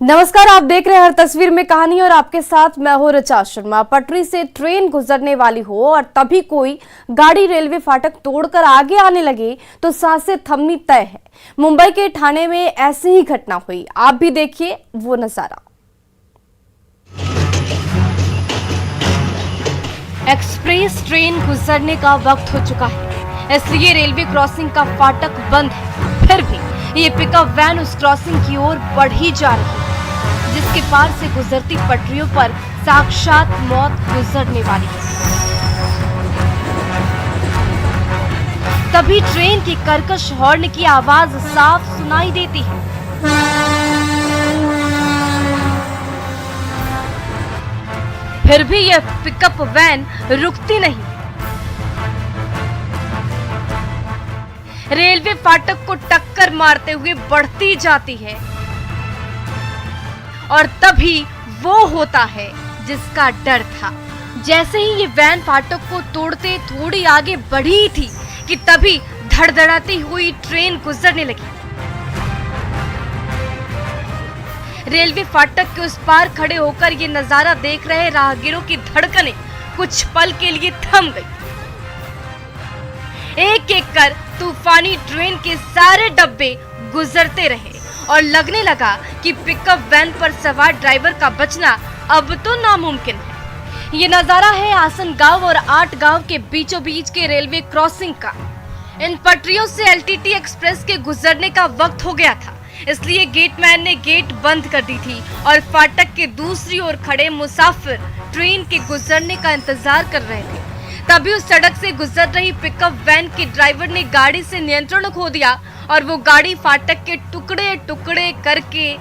नमस्कार, आप देख रहे हैं हर तस्वीर में कहानी और आपके साथ मैं हूं ऋचा शर्मा। पटरी से ट्रेन गुजरने वाली हो और तभी कोई गाड़ी रेलवे फाटक तोड़कर आगे आने लगे तो सांसें थमनी तय है। मुंबई के ठाणे में ऐसी ही घटना हुई। आप भी देखिए वो नजारा। एक्सप्रेस ट्रेन गुजरने का वक्त हो चुका है, इसलिए रेलवे क्रॉसिंग का फाटक बंद है। फिर भी ये पिकअप वैन उस क्रॉसिंग की ओर बढ़ ही जा रही है, जिसके पार से गुजरती पटरियों पर साक्षात मौत गुजरने वाली है। तभी ट्रेन की कर्कश हॉर्न की आवाज साफ सुनाई देती है। फिर भी यह पिकअप वैन रुकती नहीं। रेलवे फाटक को टक्कर मारते हुए बढ़ती जाती है और तभी वो होता है जिसका डर था। जैसे ही ये वैन फाटक को तोड़ते थोड़ी आगे बढ़ी थी कि तभी धड़धड़ाती हुई ट्रेन गुजरने लगी। रेलवे फाटक के उस पार खड़े होकर ये नजारा देख रहे राहगीरों की धड़कनें कुछ पल के लिए थम गई। एक एक कर तूफानी ट्रेन के सारे डब्बे गुजरते रहे और लगने लगा कि पिकअप वैन पर सवार ड्राइवर का बचना अब तो नामुमकिन है। ये नजारा है आसन गांव और 8 गांव के बीचों बीच के रेलवे क्रॉसिंग का। इन पटरियों से एलटीटी एक्सप्रेस के गुजरने का वक्त हो गया था, इसलिए गेटमैन ने गेट बंद कर दी थी और फाटक के दूसरी ओर खड़े मुसाफिर ट्रेन के गुजरने का इंतजार कर रहे थे। तभी उस सड़क से गुजर रही पिकअप वैन के ड्राइवर ने गाड़ी से नियंत्रण खो दिया और वो गाड़ी फाटक के टुकड़े टुकड़े करके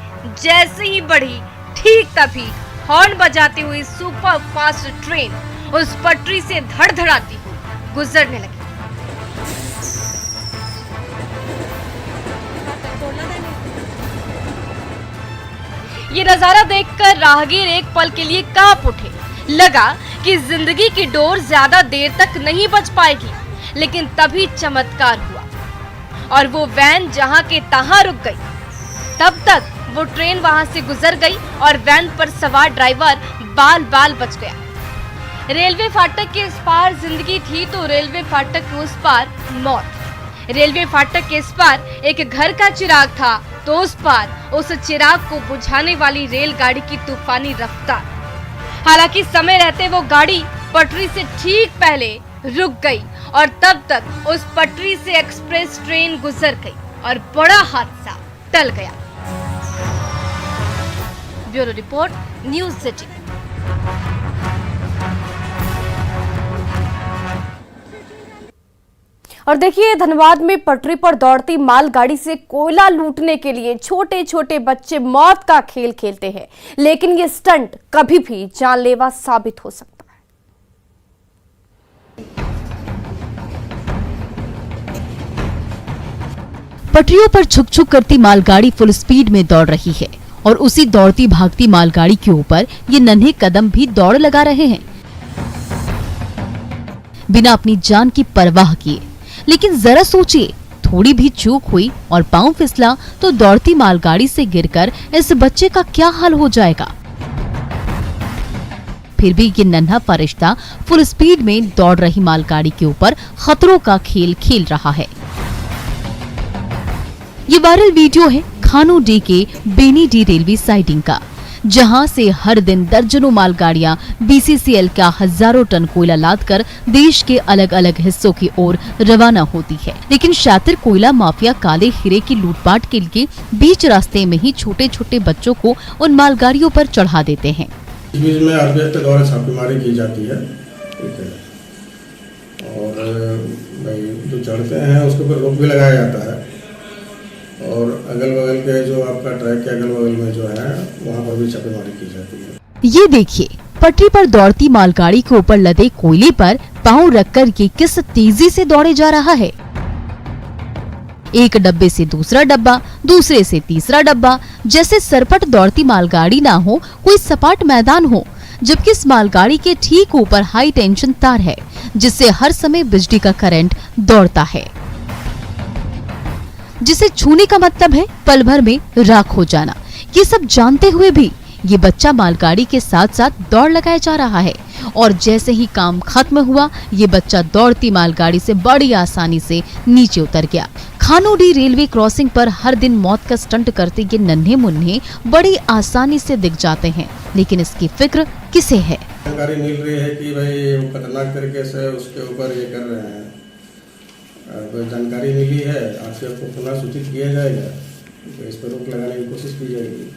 जैसे ही बढ़ी, ठीक तभी हॉर्न बजाती हुई सुपर फास्ट ट्रेन उस पटरी से धड़धड़ाती हुई गुजरने लगी। ये नजारा देखकर राहगीर एक पल के लिए कांप उठे। लगा कि जिंदगी की डोर ज्यादा देर तक नहीं बच पाएगी, लेकिन तभी चमत्कार हुआ और वो वैन जहां के तहां रुक गई। तब तक वो ट्रेन वहां से गुजर गई और वैन पर सवार ड्राइवर बाल बाल बच गया। रेलवे फाटक के इस पार जिंदगी थी तो रेलवे फाटक के उस पार मौत। रेलवे फाटक के इस पार एक घर का चिराग था तो उस पार उस चिराग को बुझाने वाली रेलगाड़ी की तूफानी रफ्तार। हालांकि समय रहते वो गाड़ी पटरी से ठीक पहले रुक गई और तब तक उस पटरी से एक्सप्रेस ट्रेन गुजर गई और बड़ा हादसा टल गया। Bureau report, news city. और देखिए, धनबाद में पटरी पर दौड़ती मालगाड़ी से कोयला लूटने के लिए छोटे छोटे बच्चे मौत का खेल खेलते हैं, लेकिन ये स्टंट कभी भी जानलेवा साबित हो सकता है। पटरियों पर छुक छुक करती मालगाड़ी फुल स्पीड में दौड़ रही है और उसी दौड़ती भागती मालगाड़ी के ऊपर ये नन्हे कदम भी दौड़ लगा रहे हैं, बिना अपनी जान की परवाह किए। लेकिन जरा सोचिए, थोड़ी भी चूक हुई और पांव फिसला तो दौड़ती मालगाड़ी से गिरकर इस बच्चे का क्या हाल हो जाएगा। फिर भी ये नन्हा फरिश्ता फुल स्पीड में दौड़ रही मालगाड़ी के ऊपर खतरों का खेल खेल रहा है। ये वायरल वीडियो है खानोडी के बेनी डी रेलवे साइडिंग का, जहां से हर दिन दर्जनों मालगाड़ियां बीसीसीएल का हजारों टन कोयला लादकर देश के अलग अलग हिस्सों की ओर रवाना होती है। लेकिन शातिर कोयला माफिया काले हीरे की लूटपाट के लिए बीच रास्ते में ही छोटे छोटे बच्चों को उन मालगाड़ियों पर चढ़ा देते हैं। इस बीच में आरपीएफ के द्वारा छापेमारी की जाती है, ठीक है, और भाई जो चढ़ते हैं उसके ऊपर रोक भी लगाया जाता है और अगल बगल के जो आपका ट्रैक के अगल बगल में जो है वहाँ पर भी छापेमारी की जाती है। ये देखिए, पटरी पर दौड़ती मालगाड़ी के ऊपर लदे कोयले पर पांव रखकर ये किस तेजी से दौड़े जा रहा है। एक डब्बे से दूसरा डब्बा, दूसरे से तीसरा डब्बा, जैसे सरपट दौड़ती मालगाड़ी ना हो, कोई सपाट मैदान हो। जबकि इस मालगाड़ी के ठीक ऊपर हाई टेंशन तार है, जिससे हर समय बिजली का करंट दौड़ता है। जिसे छूने का मतलब है पल भर में राख हो जाना। ये सब जानते हुए भी ये बच्चा मालगाड़ी के साथ साथ दौड़ लगाया जा रहा है और जैसे ही काम खत्म हुआ ये बच्चा दौड़ती मालगाड़ी से बड़ी आसानी से नीचे उतर गया। खानोडी रेलवे क्रॉसिंग पर हर दिन मौत का स्टंट करते ये नन्हे मुन्ने बड़ी आसानी से दिख जाते हैं, लेकिन इसकी फिक्र किसे है? जानकारी मिल रही है कि भाई वो खतरनाक तरीके से उसके ऊपर ये कर रहे हैं। अब जानकारी मिली है, आपसे आपको पुनः सूचित किया जाएगा, तो इस पर रोक लगाने की कोशिश की जाएगी।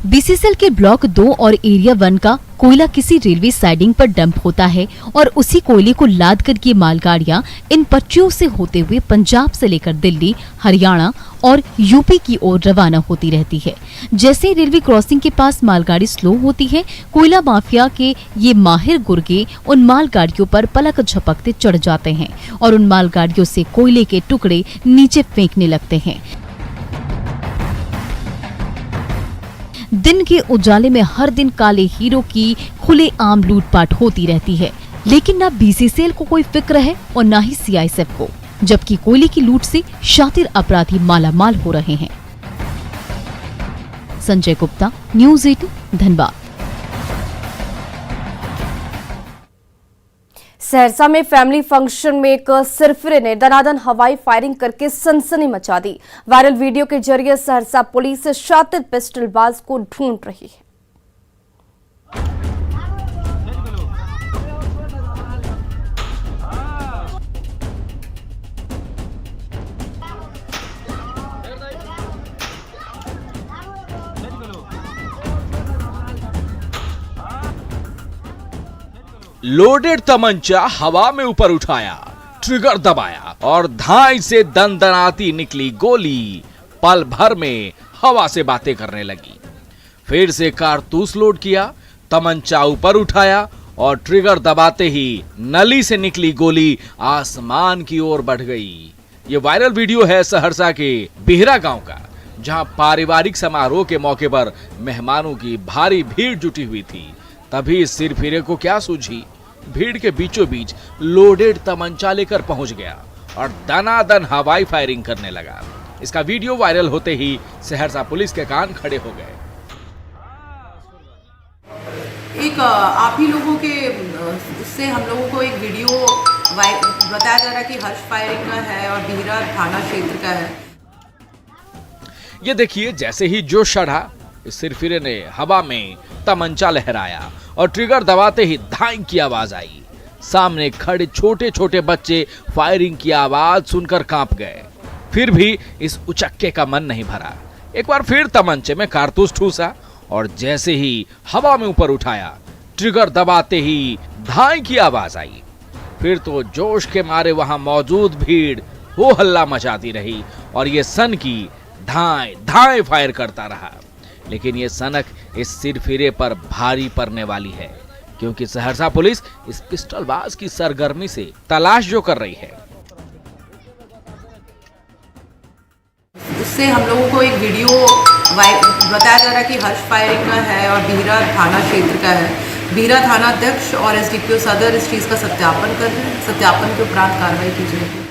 बीसीसीएल के ब्लॉक 2 और एरिया 1 का कोयला किसी रेलवे साइडिंग पर डंप होता है और उसी कोयले को लाद कर ये मालगाड़ियां इन पटरियों से होते हुए पंजाब से लेकर दिल्ली, हरियाणा और यूपी की ओर रवाना होती रहती है। जैसे ही रेलवे क्रॉसिंग के पास मालगाड़ी स्लो होती है, कोयला माफिया के ये माहिर गुर्गे उन मालगाड़ियों पर पलक झपकते चढ़ जाते हैं और उन मालगाड़ियों से कोयले के टुकड़े नीचे फेंकने लगते हैं। दिन के उजाले में हर दिन काले हीरो की खुलेआम लूटपाट होती रहती है, लेकिन न बीसीसीएल को कोई फिक्र है और न ही सीआईएसएफ को, जबकि कोयले की लूट से शातिर अपराधी मालामाल हो रहे हैं। संजय गुप्ता, न्यूज़ 18, धनबाद। सहरसा में फैमिली फंक्शन में एक सिरफिरे ने दनादन हवाई फायरिंग करके सनसनी मचा दी। वायरल वीडियो के जरिए सहरसा पुलिस शातिर पिस्टलबाज को ढूंढ रही है। लोडेड तमंचा हवा में ऊपर उठाया, ट्रिगर दबाया और धाई से दनदनाती निकली गोली पल भर में हवा से बातें करने लगी। फिर से कारतूस लोड किया, तमंचा ऊपर उठाया और ट्रिगर दबाते ही नली से निकली गोली आसमान की ओर बढ़ गई। ये वायरल वीडियो है सहरसा के बिहरा गांव का, जहां पारिवारिक समारोह के मौके पर मेहमानों की भारी भीड़ जुटी हुई थी। तभी सिरफिरे को क्या सूझी, भीड़ के बीचों बीच लोडेड तमंचा लेकर पहुंच गया और दनादन हवाई फायरिंग करने लगा। इसका वीडियो वायरल होते ही सहरसा पुलिस के कान खड़े हो गए। एक आप ही लोगों के उससे हम लोगों को एक वीडियो बताया जा रहा है कि हर्ष फायरिंग का है और बिहरा थाना क्षेत्र का है। ये देखिए, जैसे ही जोश चढ़ा, इस सिरफिरे ने हवा में तमंचा लहराया और ट्रिगर दबाते ही धाई की आवाज आई। सामने खड़े छोटे छोटे बच्चे फायरिंग की आवाज सुनकर कांप गए। फिर भी इस उचक्के का मन नहीं भरा। एक बार फिर तमंचे में कारतूस ठूसा और जैसे ही हवा में ऊपर उठाया, ट्रिगर दबाते ही धाई की आवाज आई। फिर तो जोश के मारे वहां मौजूद भीड़ हो हल्ला मचाती रही और ये सन की धाए धाए फायर करता रहा। लेकिन ये सनक इस सिरफिरे पर भारी पड़ने वाली है, क्योंकि सहरसा पुलिस इस पिस्टलबाज की सरगर्मी से तलाश जो कर रही है। उससे हम लोगों को एक वीडियो बताया जा रहा है कि हर्ष फायरिंग का है और बिहरा थाना क्षेत्र का है। बिहरा थाना अध्यक्ष और एसडीपीओ सदर इस चीज का सत्यापन कर रहे हैं। सत्यापन के उपरांत कार्रवाई की जाएगी।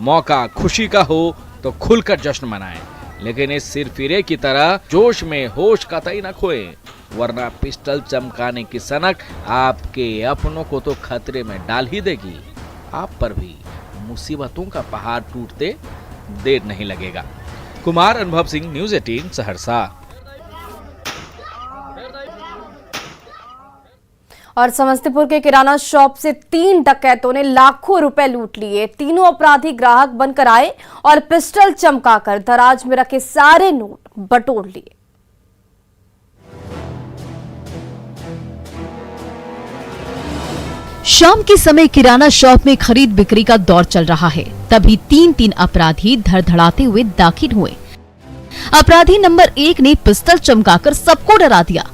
मौका खुशी का हो तो खुलकर जश्न मनाएं, लेकिन इस सिरफिरे की तरह जोश में होश कतई न खोए, वरना पिस्टल चमकाने की सनक आपके अपनों को तो खतरे में डाल ही देगी। आप पर भी मुसीबतों का पहाड़ टूटते देर नहीं लगेगा। कुमार अनुभव सिंह, न्यूज़ 18, सहरसा। और समस्तीपुर के किराना शॉप से 3 डकैतों ने लाखों रुपए लूट लिए। तीनों अपराधी ग्राहक बनकर आए और पिस्टल चमकाकर दराज में रखे सारे नोट बटोर लिए। शाम के समय किराना शॉप में खरीद बिक्री का दौर चल रहा है। तभी 3 अपराधी धड़धड़ाते हुए दाखिल हुए। अपराधी नंबर 1 ने पिस्टल चमकाकर सबको डरा दिया।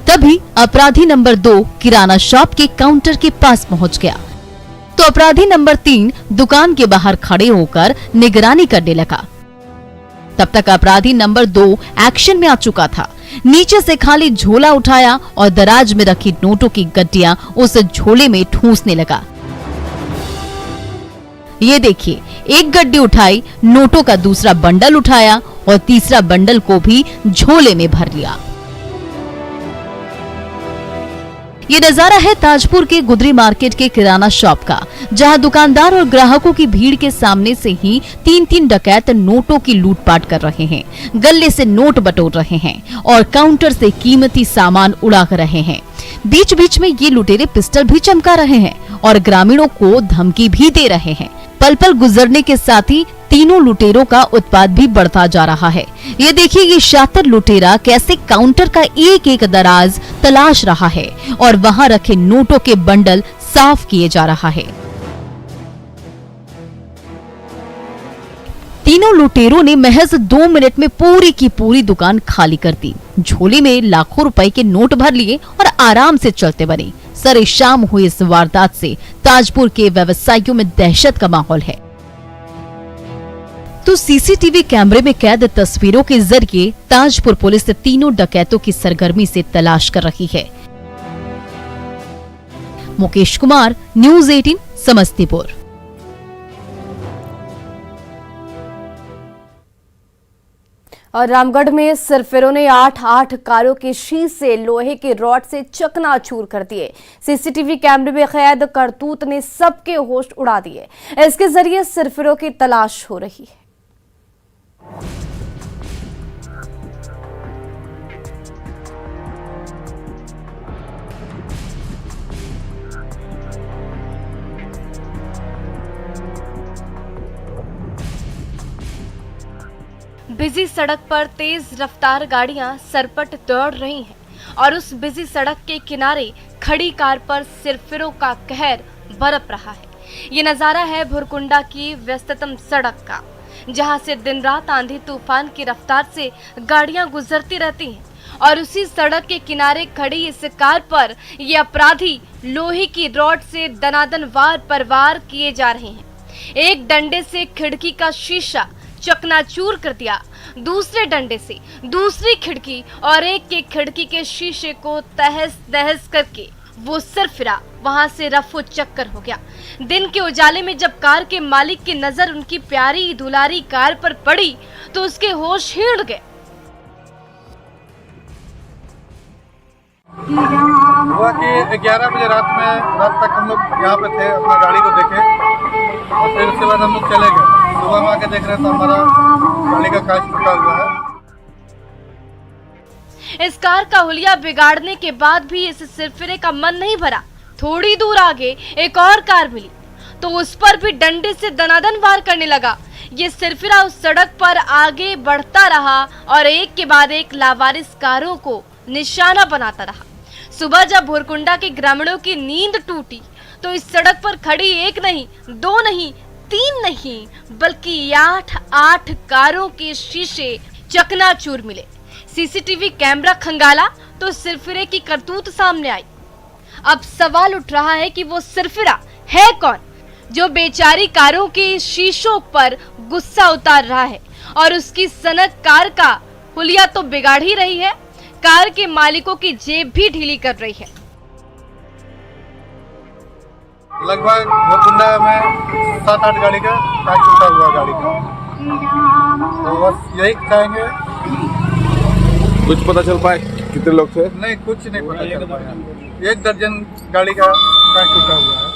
तभी अपराधी नंबर 2 किराना शॉप के काउंटर के पास पहुंच गया, तो अपराधी नंबर 3 दुकान के बाहर खड़े होकर निगरानी करने लगा। तब तक अपराधी नंबर 2 एक्शन में आ चुका था। नीचे से खाली झोला उठाया और दराज में रखी नोटों की गड्डियां उस झोले में ठूंसने लगा। ये देखिए, एक गड्डी उठाई, नोटों का दूसरा बंडल उठाया और तीसरा बंडल को भी झोले में भर लिया। ये नजारा है ताजपुर के गुदरी मार्केट के किराना शॉप का, जहां दुकानदार और ग्राहकों की भीड़ के सामने से ही 3-3 डकैत नोटों की लूटपाट कर रहे हैं, गले से नोट बटोर रहे हैं और काउंटर से कीमती सामान उड़ा रहे हैं। बीच बीच में ये लुटेरे पिस्टल भी चमका रहे हैं और ग्रामीणों को धमकी भी दे रहे हैं। पल पल गुजरने के साथ ही तीनों लुटेरों का उत्पात भी बढ़ता जा रहा है। ये देखिए, ये शातिर लुटेरा कैसे काउंटर का एक एक दराज तलाश रहा है और वहां रखे नोटों के बंडल साफ किए जा रहा है। तीनों लुटेरों ने महज 2 मिनट में पूरी की पूरी दुकान खाली कर दी, झोले में लाखों रुपए के नोट भर लिए और आराम से चलते बने। सरे शाम हुई इस वारदात से ताजपुर के व्यवसायियों में दहशत का माहौल है। तो सीसीटीवी कैमरे में कैद तस्वीरों के जरिए ताजपुर पुलिस तीनों डकैतों की सरगर्मी से तलाश कर रही है। मुकेश कुमार, न्यूज़ 18, समस्तीपुर। और रामगढ़ में सिरफिरों ने 8 कारों के शीशे लोहे के रॉड से चकनाचूर कर दिए। सीसीटीवी कैमरे में कैद करतूत ने सबके होश उड़ा दिए। इसके जरिए सिरफिरों की तलाश हो रही है। बिजी सड़क पर तेज रफ्तार गाड़ियां सरपट दौड़ रही हैं और उस बिजी सड़क के किनारे खड़ी कार पर सिरफिरों का कहर बरप रहा है। ये नजारा है भुरकुंडा की व्यस्ततम सड़क का, जहां से दिन रात आंधी तूफान की रफ्तार से गाड़ियां गुजरती रहती हैं और उसी सड़क के किनारे खड़ी इस कार पर ये अपराधी लोहे की रॉड से दनादन वार पर वार किए जा रहे हैं। एक डंडे से खिड़की का शीशा चकनाचूर कर दिया, दूसरे डंडे से दूसरी खिड़की और एक खिड़की के शीशे को तहस नहस करके वो सिरफिरा वहां से रफू चक्कर हो गया। दिन के उजाले में जब कार के मालिक की नजर उनकी प्यारी दुलारी कार पर पड़ी तो उसके होश ही उड़ गए। हुआ कि 11 बजे रात तक हम लोग यहाँ पे थे, अपना गाड़ी को देखे और फिर उसके बाद हम लोग चले गए। सुबह में आके देख रहे तो हमारा गाड़ी का कांच टूटा हुआ है। इस कार का हुलिया बिगाड़ने के बाद भी इस सिरफिरे का मन नहीं भरा। थोड़ी दूर आगे एक और कार मिली तो उस पर भी डंडे से दनादन वार करने लगा। ये सिरफिरा उस सड़क पर आगे बढ़ता रहा और एक के बाद एक लावारिस कारों को निशाना बनाता रहा। सुबह जब भुरकुंडा के ग्रामीणों की नींद टूटी तो इस सड़क पर खड़ी एक नहीं, 2 नहीं, 3 नहीं, बल्कि 8 कारों के शीशे चकनाचूर मिले। सीसीटीवी कैमरा खंगाला तो सिरफिरे की करतूत सामने आई। अब सवाल उठ रहा है कि वो सिरफिरा है कौन जो बेचारी कारों के शीशों पर गुस्सा उतार रहा है और उसकी सनक कार का हुलिया तो बिगाड़ ही रही है, कार के मालिकों की जेब भी ढीली कर रही है। लगभग भुरकुंडा में 7-8 गाड़ी का कांच टूटा हुआ गाड़ी का, तो बस यही चाहेंगे। कुछ पता चल पाए कितने लोग थे? नहीं, कुछ नहीं पता चल पाया। 1 दर्जन गाड़ी का कांच टूटा हुआ है।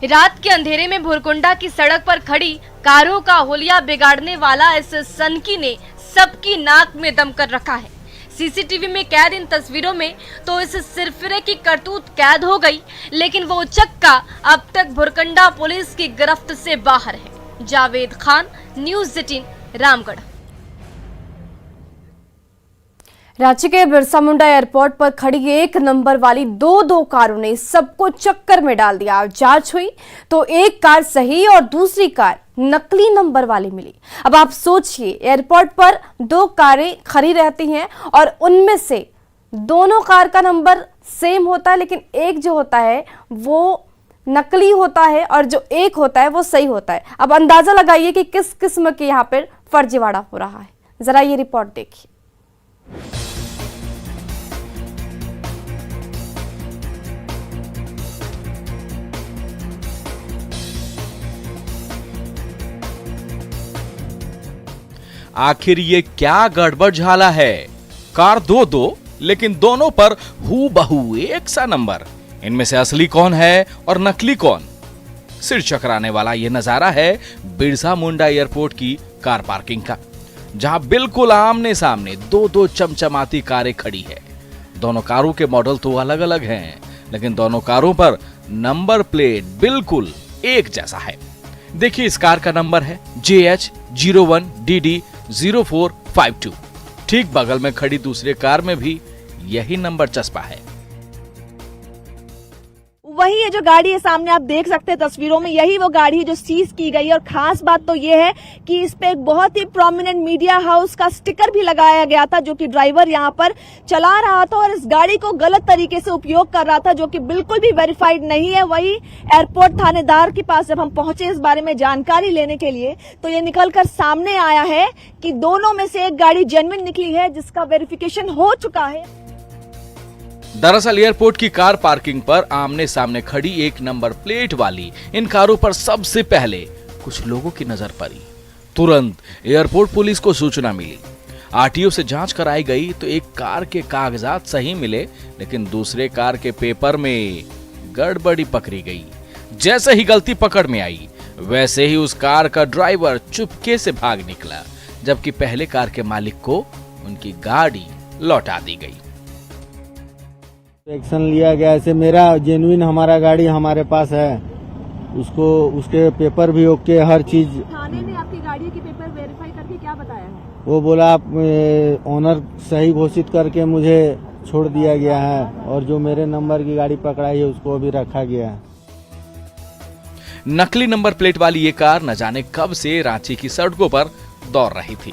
रात के अंधेरे में भुरकुंडा की सड़क पर खड़ी कारों का हुलिया बिगाड़ने वाला इस सनकी ने सबकी नाक में दम कर रखा है। सीसीटीवी में कैद इन तस्वीरों में तो इस सिरफिरे की करतूत कैद हो गई, लेकिन वो उचक्का अब तक भुरकुंडा पुलिस की गिरफ्त से बाहर है। जावेद खान, न्यूज़ 18, रामगढ़। रांची के बिरसा मुंडा एयरपोर्ट पर खड़ी 1 नंबर वाली 2 कारों ने सबको चक्कर में डाल दिया। जांच हुई तो एक कार सही और दूसरी कार नकली नंबर वाली मिली। अब आप सोचिए, एयरपोर्ट पर 2 कारें खड़ी रहती हैं और उनमें से दोनों कार का नंबर सेम होता है, लेकिन एक जो होता है वो नकली होता है और जो एक होता है वो सही होता है। अब अंदाजा लगाइए कि किस किस्म के यहाँ पर फर्जीवाड़ा हो रहा है। जरा ये रिपोर्ट देखिए। आखिर ये क्या गड़बड़ झाला है? कार दो लेकिन दोनों पर हूबहू एक सा नंबर। इनमें से असली कौन है और नकली कौन? सिर चकराने वाला यह नजारा है बिरसा मुंडा एयरपोर्ट की कार पार्किंग का, जहां बिल्कुल आमने सामने दो चमचमाती कारें खड़ी है। दोनों कारों के मॉडल तो अलग अलग हैं, लेकिन दोनों कारों पर नंबर प्लेट बिल्कुल एक जैसा है। देखिए, इस कार का नंबर है JH01DD0452। ठीक बगल में खड़ी दूसरे कार में भी यही नंबर चस्पा है। वही ये जो गाड़ी है सामने आप देख सकते हैं तस्वीरों में, यही वो गाड़ी है जो सीज की गई है। और खास बात तो ये है कि इस पे एक बहुत ही प्रोमिनेंट मीडिया हाउस का स्टिकर भी लगाया गया था, जो कि ड्राइवर यहाँ पर चला रहा था और इस गाड़ी को गलत तरीके से उपयोग कर रहा था, जो कि बिल्कुल भी वेरीफाइड नहीं है। वही एयरपोर्ट थानेदार के पास जब हम पहुंचे इस बारे में जानकारी लेने के लिए, तो ये निकलकर सामने आया है कि दोनों में से एक गाड़ी जेन्युइन निकली है, जिसका वेरिफिकेशन हो चुका है। दरअसल एयरपोर्ट की कार पार्किंग पर आमने सामने खड़ी एक नंबर प्लेट वाली इन कारों पर सबसे पहले कुछ लोगों की नजर पड़ी। तुरंत एयरपोर्ट पुलिस को सूचना मिली। आरटीओ से जांच कराई गई तो एक कार के कागजात सही मिले, लेकिन दूसरे कार के पेपर में गड़बड़ी पकड़ी गई। जैसे ही गलती पकड़ में आई, वैसे ही उस कार का ड्राइवर चुपके से भाग निकला, जबकि पहले कार के मालिक को उनकी गाड़ी लौटा दी गई। एक्शन लिया गया। ऐसे मेरा जेन्युइन हमारा गाड़ी हमारे पास है, उसको उसके पेपर भी ओके, हर चीज। थाने ने आपकी गाड़ी के पेपर वेरीफाई करके क्या बताया है? वो बोला आप ओनर सही घोषित करके मुझे छोड़ दिया गया है, और जो मेरे नंबर की गाड़ी पकड़ाई है उसको अभी रखा गया है। नकली नंबर प्लेट वाली ये कार न जाने कब से रांची की सड़कों पर दौड़ रही थी।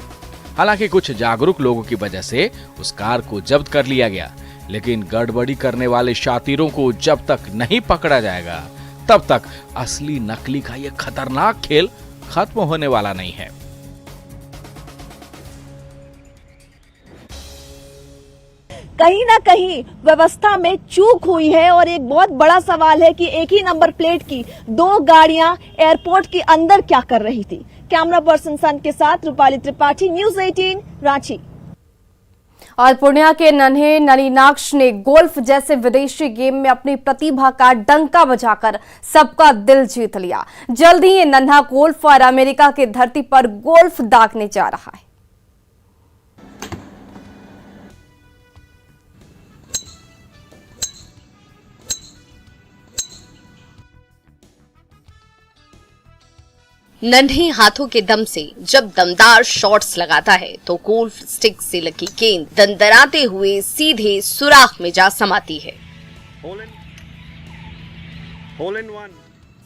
हालांकि कुछ जागरूक लोगों की वजह से उस कार को जब्त कर लिया गया, लेकिन गड़बड़ी करने वाले शातिरों को जब तक नहीं पकड़ा जाएगा, तब तक असली नकली का यह खतरनाक खेल खत्म होने वाला नहीं है। कहीं ना कहीं व्यवस्था में चूक हुई है और एक बहुत बड़ा सवाल है कि एक ही नंबर प्लेट की दो गाड़ियां एयरपोर्ट के अंदर क्या कर रही थी। कैमरा पर्सन सन के साथ रूपाली त्रिपाठी, न्यूज़ 18 रांची। और पूर्णिया के नन्हे नलिनाक्ष ने गोल्फ जैसे विदेशी गेम में अपनी प्रतिभा का डंका बजाकर सबका दिल जीत लिया। जल्द ही ये नन्हा गोल्फर अमेरिका की धरती पर गोल्फ दागने जा रहा है। नन्हे हाथों के दम से जब दमदार शॉट्स लगाता है तो गोल्फ स्टिक से लगी गेंद दंदराते हुए सीधे सुराख में जा समाती है।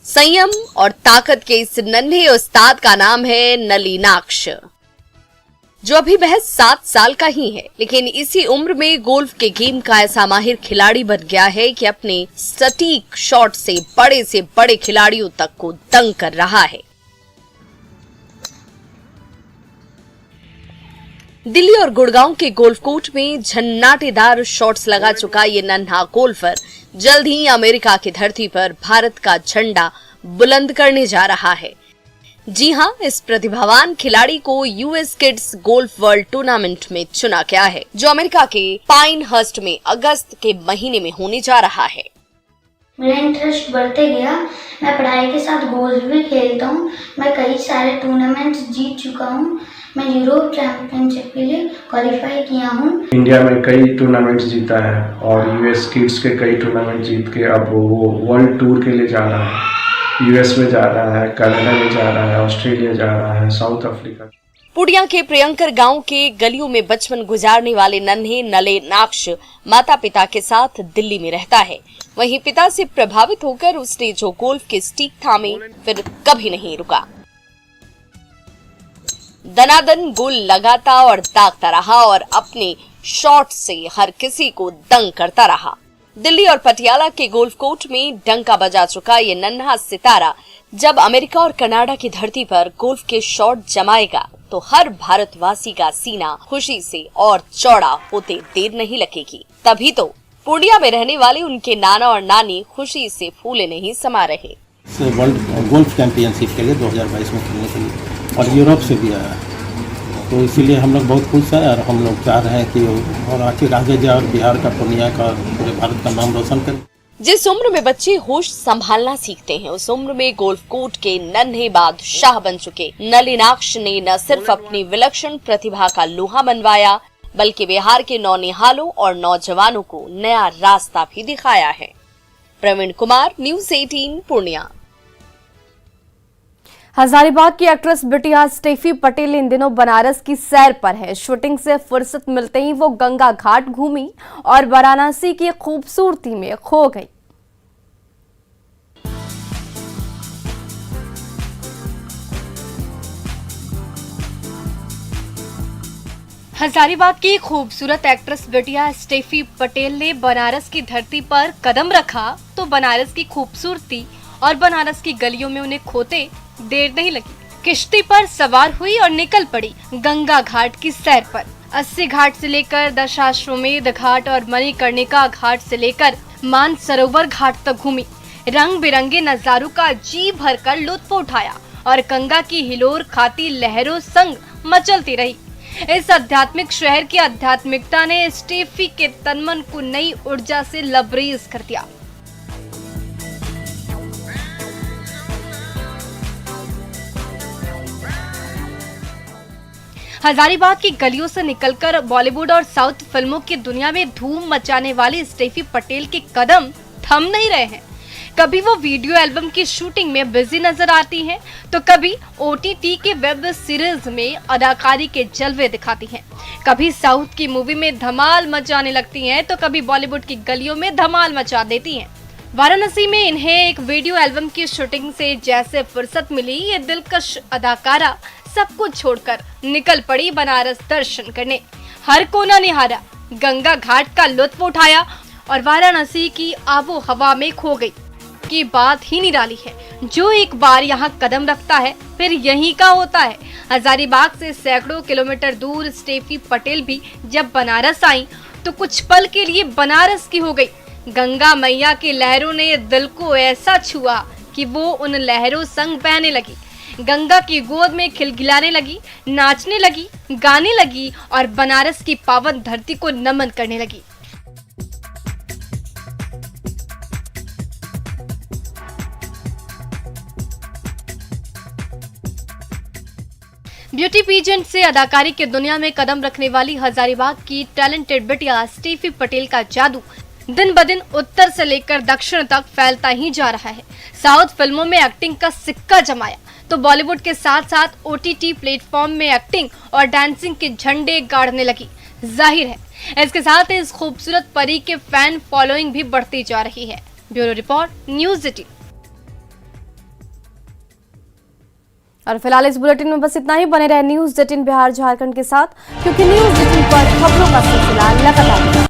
संयम और ताकत के इस नन्हे उस्ताद का नाम है नलिनाक्ष, जो अभी महज 7 साल का ही है, लेकिन इसी उम्र में गोल्फ के गेम का ऐसा माहिर खिलाड़ी बन गया है कि अपने सटीक शॉट से बड़े खिलाड़ियों तक को दंग कर रहा है। दिल्ली और गुड़गांव के गोल्फ कोर्ट में झन्नाटेदार शॉट्स लगा चुका ये नन्हा गोल्फर जल्द ही अमेरिका की धरती पर भारत का झंडा बुलंद करने जा रहा है। जी हां, इस प्रतिभावान खिलाड़ी को US kids golf world tournament में चुना गया है, जो अमेरिका के पाइनहर्स्ट में अगस्त के महीने में होने जा रहा है। मेरा इंटरेस्ट बढ़ते गया। मैं पढ़ाई के साथ गोल्फ भी खेलता हूँ। मैं कई सारे टूर्नामेंट्स जीत चुका हूँ। मैं यूरोप चैंपियनशिप के लिए क्वालिफाई किया हूँ। इंडिया में कई टूर्नामेंट्स जीता है और यूएस किड्स के कई टूर्नामेंट जीत के अब वो वर्ल्ड टूर के लिए जा रहा है। यूएस में जा रहा है, कनाडा में जा रहा है, ऑस्ट्रेलिया जा रहा है, साउथ अफ्रीका। पूर्णिया के प्रियंकर गांव के गलियों में बचपन गुजारने वाले नन्हे नलिनाक्ष माता पिता के साथ दिल्ली में रहता है। वहीं पिता से प्रभावित होकर उसने जो गोल्फ के स्टिक थामे, फिर कभी नहीं रुका। दनादन गोल लगाता और दागता रहा और अपने शॉट से हर किसी को दंग करता रहा। दिल्ली और पटियाला के गोल्फ कोर्ट में डंका बजा चुका ये नन्हा सितारा जब अमेरिका और कनाडा की धरती पर गोल्फ के शॉट जमाएगा तो हर भारतवासी का सीना खुशी से और चौड़ा होते देर नहीं लगेगी। तभी तो पूर्णिया में रहने वाले उनके नाना और नानी खुशी से फूले नहीं समा रहे। वर्ल्ड गोल्फ चैंपियनशिप के लिए 2022 में खेलने के लिए, और यूरोप से भी आया है। तो इसीलिए हम लोग बहुत खुश हैं और हम लोग चाह रहे हैं कि और आगे जाए और बिहार का, पूर्णिया का, पूरे भारत का नाम रोशन करें। जिस उम्र में बच्चे होश संभालना सीखते हैं, उस उम्र में गोल्फ कोर्ट के नन्हे बादशाह बन चुके नलिनाक्ष ने न सिर्फ अपनी विलक्षण प्रतिभा का लोहा मनवाया, बल्कि बिहार के नौनिहालों और नौजवानों को नया रास्ता भी दिखाया है। प्रवीण कुमार, न्यूज़ 18 पूर्णिया। हजारीबाग की एक्ट्रेस बिटिया स्टेफी पटेल इन दिनों बनारस की सैर पर है। शूटिंग से फुर्सत मिलते ही वो गंगा घाट घूमी और वाराणसी की खूबसूरती में खो गई। हजारीबाग की खूबसूरत एक्ट्रेस बिटिया स्टेफी पटेल ने बनारस की धरती पर कदम रखा तो बनारस की खूबसूरती और बनारस की गलियों में उन्हें खोते देर नहीं लगी। किश्ती पर सवार हुई और निकल पड़ी गंगा घाट की सैर पर। 80 घाट से लेकर दशाश्वमेध घाट और मणिकर्णिका घाट से लेकर मानसरोवर घाट तक घूमी। रंग बिरंगे नजारों का जी भरकर लुत्फ उठाया और गंगा की हिलोर खाती लहरों संग मचलती रही। इस आध्यात्मिक शहर की आध्यात्मिकता ने स्टेफी के तनमन को नई ऊर्जा से लबरेज कर दिया। हजारीबाग की गलियों से निकलकर बॉलीवुड और साउथ फिल्मों की दुनिया में धूम मचाने वाली स्टेफी पटेल के कदम थम नहीं रहे हैं। कभी वो वीडियो एल्बम की शूटिंग में बिजी नजर आती हैं, तो कभी OTT के वेब सीरीज में अदाकारी के जलवे दिखाती हैं। कभी साउथ की मूवी में धमाल मचाने लगती हैं, तो कभी बॉलीवुड की गलियों में धमाल मचा देती हैं। वाराणसी में इन्हें एक वीडियो एल्बम की शूटिंग से जैसे फुर्सत मिली, ये दिलकश अदाकारा सब कुछ छोड़कर निकल पड़ी बनारस दर्शन करने। हर कोना निहारा, गंगा घाट का लुत्फ उठाया और वाराणसी की आबो हवा में खो गई। की बात ही निराली है। जो एक बार यहाँ कदम रखता है फिर यहीं का होता है। हजारीबाग से सैकड़ों किलोमीटर दूर स्टेफी पटेल भी जब बनारस आई तो कुछ पल के लिए बनारस की हो गई। गंगा मैया की लहरों ने दिल को ऐसा छुआ कि वो उन लहरों संग बहने लगी। गंगा की गोद में खिलखिलाने लगी, नाचने लगी, गाने लगी और बनारस की पावन धरती को नमन करने लगी। ब्यूटी पीजेंट से अदाकारी की दुनिया में कदम रखने वाली हजारीबाग की टैलेंटेड बिटिया स्टेफी पटेल का जादू दिन ब दिन उत्तर से लेकर दक्षिण तक फैलता ही जा रहा है। साउथ फिल्मों में एक्टिंग का सिक्का जमाया तो बॉलीवुड के साथ साथ OTT प्लेटफॉर्म में एक्टिंग और डांसिंग के झंडे गाड़ने लगी। जाहिर है इसके साथ इस खूबसूरत परी के फैन फॉलोइंग भी बढ़ती जा रही है। Bureau report, news 18। और फिलहाल इस बुलेटिन में बस इतना ही। बने रहे न्यूज़ 18 बिहार झारखंड के साथ, क्योंकि न्यूज़ 18 पर खबरों का सिलसिला लगातार